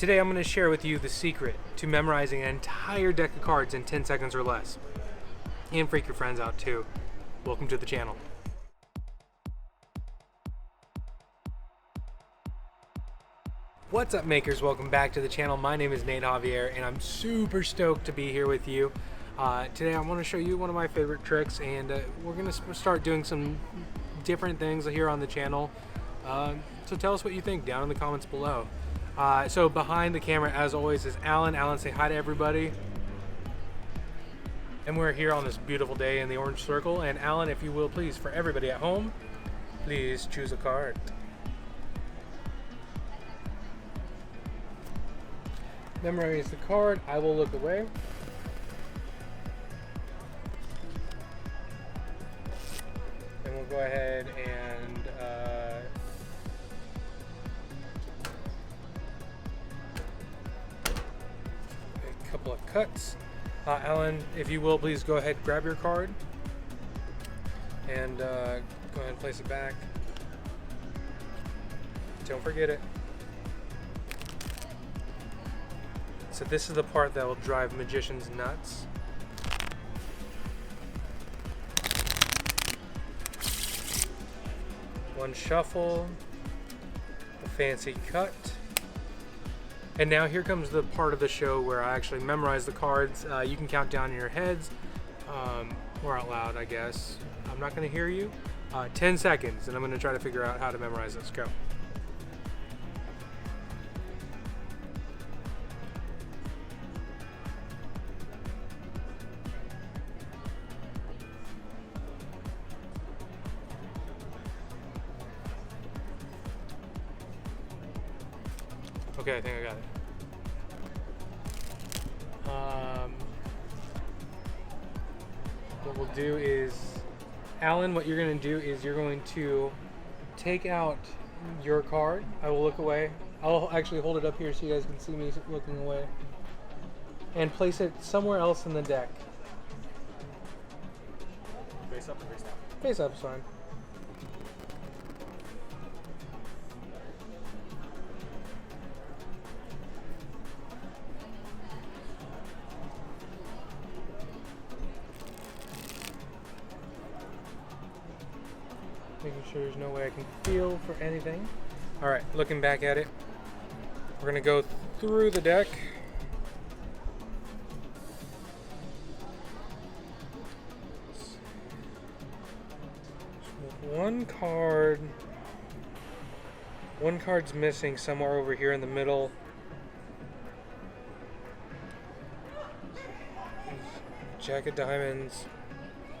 Today I'm going to share with you the secret to memorizing an entire deck of cards in 10 seconds or less. And freak your friends out too. Welcome to the channel. What's up, makers? Welcome back to the channel. My name is Nate Javier and I'm super stoked to be here with you. Today I want to show you one of my favorite tricks, and we're going to start doing some different things here on the channel. So tell us what you think down in the comments below. So behind the camera, as always, is Alan. Alan, say hi to everybody. And we're here on this beautiful day in the orange circle. And Alan, if you will, please, for everybody at home, please choose a card. Memorize the card. I will look away. And we'll go ahead and a couple of cuts. Alan, if you will, please go ahead, grab your card and go ahead and place it back. Don't forget it. So this is the part that will drive magicians nuts. One shuffle, a fancy cut. And now here comes the part of the show where I actually memorize the cards. You can count down in your heads, or out loud, I guess. I'm not going to hear you. 10 seconds, and I'm going to try to figure out how to memorize this. Go. Okay, I think I got it. What we'll do is, Alan, what you're going to do is you're going to take out your card. I will look away. I'll actually hold it up here so you guys can see me looking away. And place it somewhere else in the deck. Face up or face down? Face up is fine. Making sure there's no way I can feel for anything. All right, looking back at it, we're gonna go through the deck. One card's missing somewhere over here in the middle. Jack of diamonds,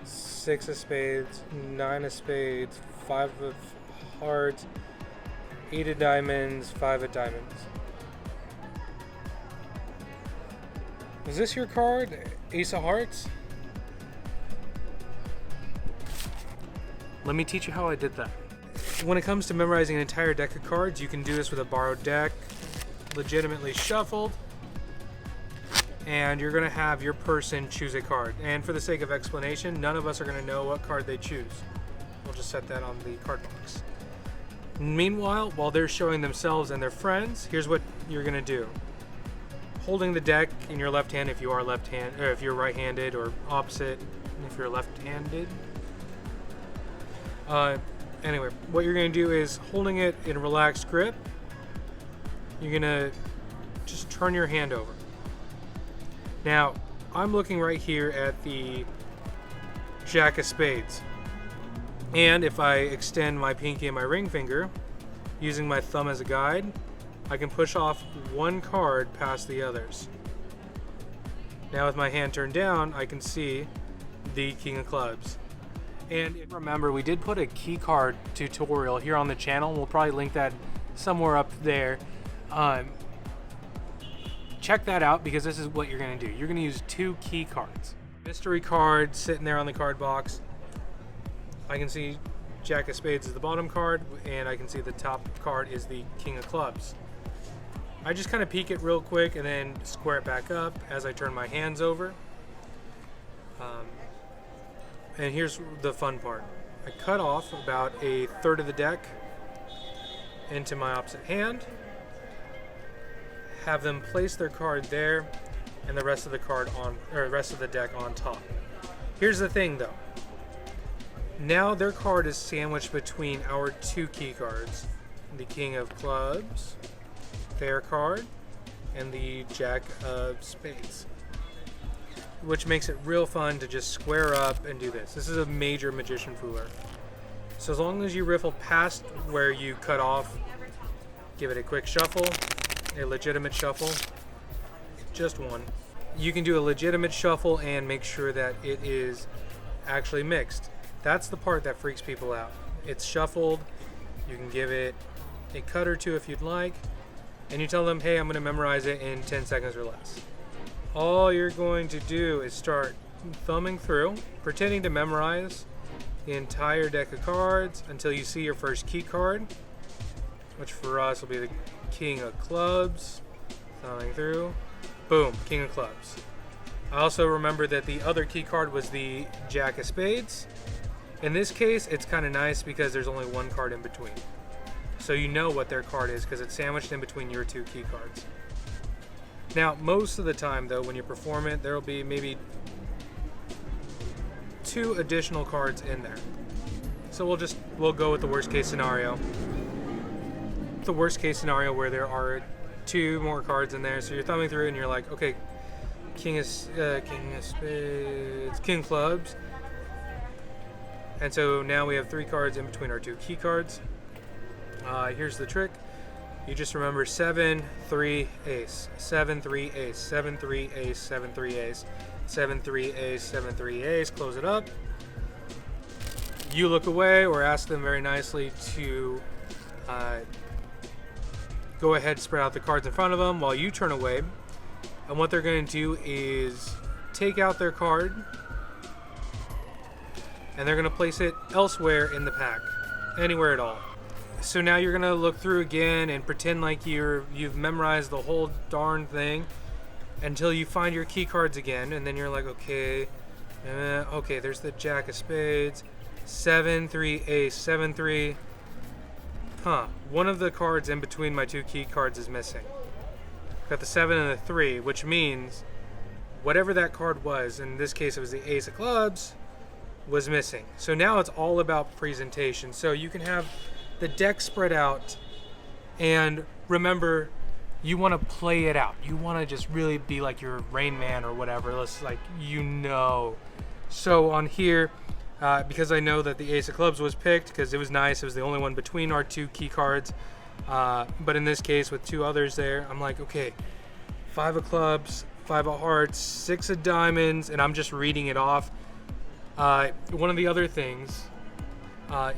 6 of spades, 9 of spades, 5 of hearts, 8 of diamonds, 5 of diamonds. Is this your card? Ace of hearts? Let me teach you how I did that. When it comes to memorizing an entire deck of cards, you can do this with a borrowed deck, legitimately shuffled, and you're going to have your person choose a card. And for the sake of explanation, none of us are going to know what card they choose. We'll just set that on the card box. Meanwhile, while they're showing themselves and their friends, here's what you're going to do. Holding the deck in your left hand if you are left-handed, or if you're right-handed, or opposite if you're left-handed. Anyway, what you're going to do is, holding it in a relaxed grip, you're going to just turn your hand over. Now, I'm looking right here at the Jack of Spades. And if I extend my pinky and my ring finger, using my thumb as a guide, I can push off one card past the others. Now with my hand turned down, I can see the King of Clubs. And remember, we did put a key card tutorial here on the channel. We'll probably link that somewhere up there. Check that out, because this is what you're going to do. You're going to use 2 key cards. Mystery card sitting there on the card box. I can see Jack of Spades is the bottom card, and I can see the top card is the King of Clubs. I just kind of peek it real quick and then square it back up as I turn my hands over. And here's the fun part. I cut off about a third of the deck into my opposite hand, have them place their card there and the rest of the deck on top. Here's the thing though. Now their card is sandwiched between our 2 key cards. The King of Clubs, their card, and the Jack of Spades. Which makes it real fun to just square up and do this. This is a major magician fooler. So as long as you riffle past where you cut off, give it a quick shuffle, a legitimate shuffle, just one. You can do a legitimate shuffle and make sure that it is actually mixed. That's the part that freaks people out. It's shuffled, you can give it a cut or two if you'd like, and you tell them, hey, I'm going to memorize it in 10 seconds or less. All you're going to do is start thumbing through, pretending to memorize the entire deck of cards until you see your first key card, which for us will be the King of Clubs. Thumbing through, boom, King of Clubs. I also remember that the other key card was the Jack of Spades. In this case, it's kind of nice because there's only one card in between. So you know what their card is because it's sandwiched in between your 2 key cards. Now, most of the time, though, when you perform it, there will be maybe 2 additional cards in there. So we'll go with the worst case scenario. The worst case scenario where there are 2 more cards in there. So you're thumbing through and you're like, okay, King of Spades, King of Clubs. And so now we have 3 cards in between our 2 key cards. Here's the trick. You just remember 7, 3, ace, 7, 3, ace, 7, 3, ace, 7, 3, ace, 7, 3, ace, 7, 3, ace. Close it up. You look away or ask them very nicely to go ahead and spread out the cards in front of them while you turn away. And what they're going to do is take out their card and they're going to place it elsewhere in the pack, anywhere at all. So now you're gonna look through again and pretend like you've memorized the whole darn thing until you find your key cards again, and then you're like, okay, there's the Jack of Spades, 7, 3, ace, 7, 3. One of the cards in between my 2 key cards is missing. Got the 7 and the 3, which means whatever that card was, in this case it was the Ace of Clubs, was missing. So now it's all about presentation. So you can have the deck spread out, and remember, you want to play it out. You want to just really be like your Rain Man or whatever. So on here, because I know that the Ace of Clubs was picked because it was nice. It was the only one between our 2 key cards. But in this case, with 2 others there, I'm like, okay, 5 of Clubs, 5 of Hearts, 6 of Diamonds, and I'm just reading it off. One of the other things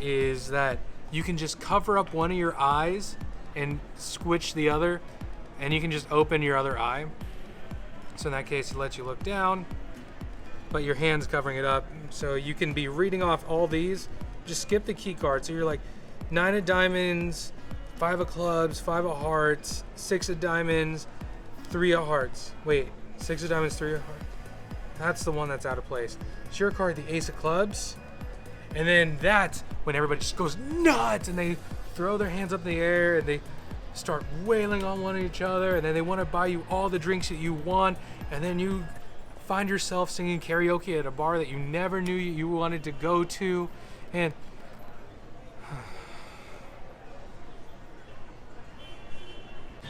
is that you can just cover up one of your eyes and switch the other, and you can just open your other eye. So in that case, it lets you look down, but your hand's covering it up. So you can be reading off all these, just skip the key card. So you're like 9 of Diamonds, 5 of Clubs, 5 of Hearts, 6 of Diamonds, 3 of Hearts. Wait, 6 of Diamonds, 3 of Hearts. That's the one that's out of place. It's your card, the Ace of Clubs. And then that's when everybody just goes nuts and they throw their hands up in the air and they start wailing on one each other, and then they want to buy you all the drinks that you want, and then you find yourself singing karaoke at a bar that you never knew you wanted to go to. And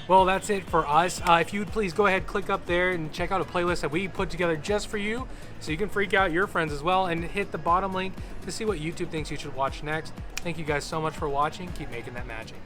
well, that's it for us. If you would please go ahead, click up there and check out a playlist that we put together just for you so you can freak out your friends as well, and hit the bottom link to see what YouTube thinks you should watch next. Thank you guys so much for watching. Keep making that magic.